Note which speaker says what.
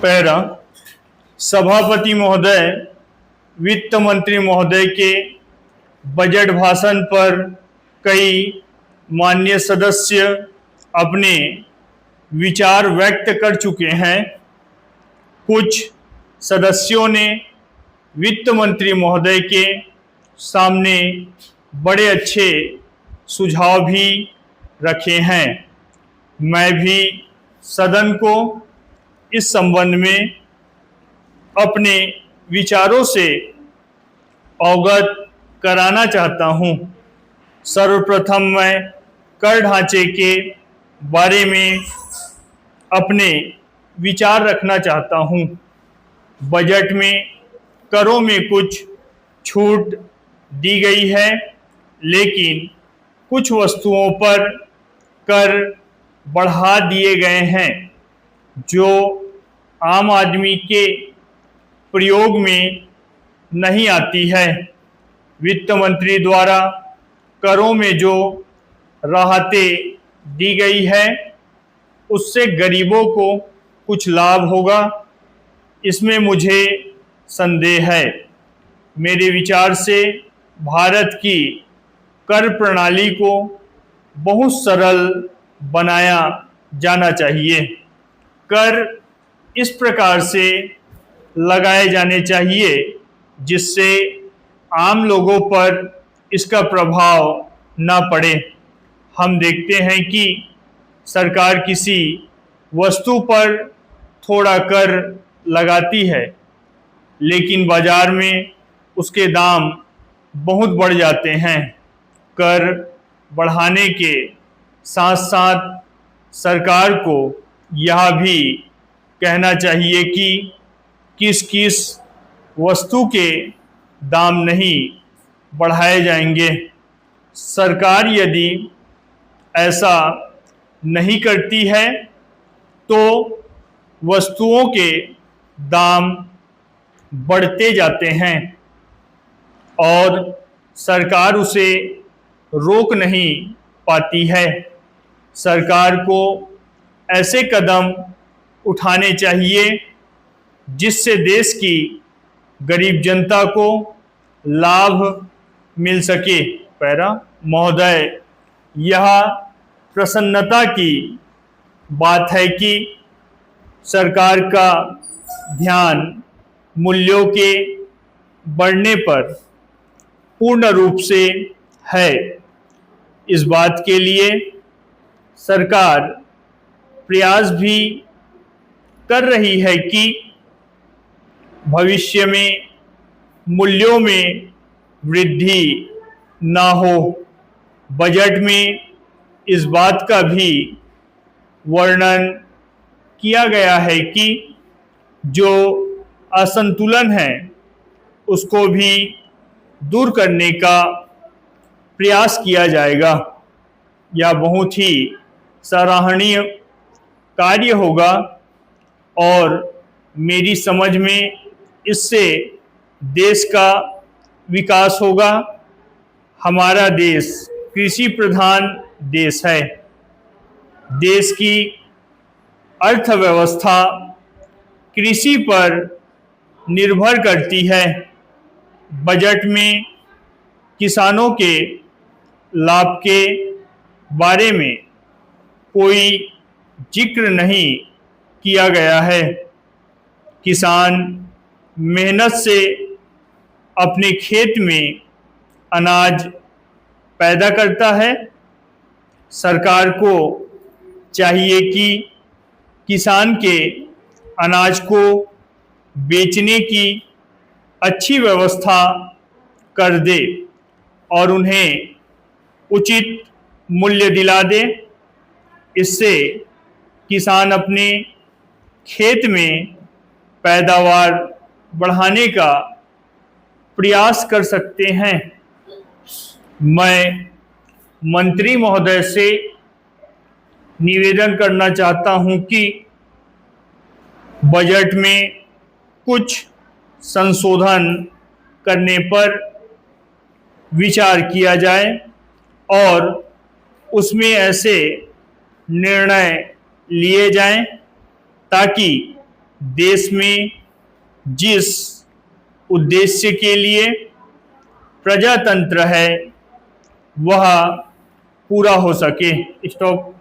Speaker 1: Para सभापति महोदय, वित्त मंत्री महोदय के बजट भाषण पर कई माननीय सदस्य अपने विचार व्यक्त कर चुके हैं। कुछ सदस्यों ने वित्त मंत्री महोदय के सामने बड़े अच्छे सुझाव भी रखे हैं। मैं भी सदन को इस संबंध में अपने विचारों से अवगत कराना चाहता हूं। सर्वप्रथम मैं कर ढांचे के बारे में अपने विचार रखना चाहता हूं। बजट में करों में कुछ छूट दी गई है, लेकिन कुछ वस्तुओं पर कर बढ़ा दिए गए हैं जो आम आदमी के प्रयोग में नहीं आती है। वित्त मंत्री द्वारा करों में जो राहतें दी गई है उससे गरीबों को कुछ लाभ होगा, इसमें मुझे संदेह है। मेरे विचार से भारत की कर प्रणाली को बहुत सरल बनाया जाना चाहिए। कर इस प्रकार से लगाए जाने चाहिए जिससे आम लोगों पर इसका प्रभाव ना पड़े। हम देखते हैं कि सरकार किसी वस्तु पर थोड़ा कर लगाती है, लेकिन बाजार में उसके दाम बहुत बढ़ जाते हैं। कर बढ़ाने के साथ साथ सरकार को यह भी कहना चाहिए कि किस किस वस्तु के दाम नहीं बढ़ाए जाएंगे। सरकार यदि ऐसा नहीं करती है तो वस्तुओं के दाम बढ़ते जाते हैं और सरकार उसे रोक नहीं पाती है। सरकार को ऐसे कदम उठाने चाहिए जिससे देश की गरीब जनता को लाभ मिल सके। पैरा महोदय, यह प्रसन्नता की बात है कि सरकार का ध्यान मूल्यों के बढ़ने पर पूर्ण रूप से है। इस बात के लिए सरकार प्रयास भी कर रही है कि भविष्य में मूल्यों में वृद्धि ना हो। बजट में इस बात का भी वर्णन किया गया है कि जो असंतुलन है उसको भी दूर करने का प्रयास किया जाएगा। यह बहुत ही सराहनीय कार्य होगा और मेरी समझ में इससे देश का विकास होगा। हमारा देश कृषि प्रधान देश है। देश की अर्थव्यवस्था कृषि पर निर्भर करती है। बजट में किसानों के लाभ के बारे में कोई जिक्र नहीं किया गया है। किसान मेहनत से अपने खेत में अनाज पैदा करता है। सरकार को चाहिए कि किसान के अनाज को बेचने की अच्छी व्यवस्था कर दे और उन्हें उचित मूल्य दिला दे। इससे किसान अपने खेत में पैदावार बढ़ाने का प्रयास कर सकते हैं। मैं मंत्री महोदय से निवेदन करना चाहता हूं कि बजट में कुछ संशोधन करने पर विचार किया जाए और उसमें ऐसे निर्णय लिए जाएं ताकि देश में जिस उद्देश्य के लिए प्रजातंत्र है वह पूरा हो सके। स्टॉप।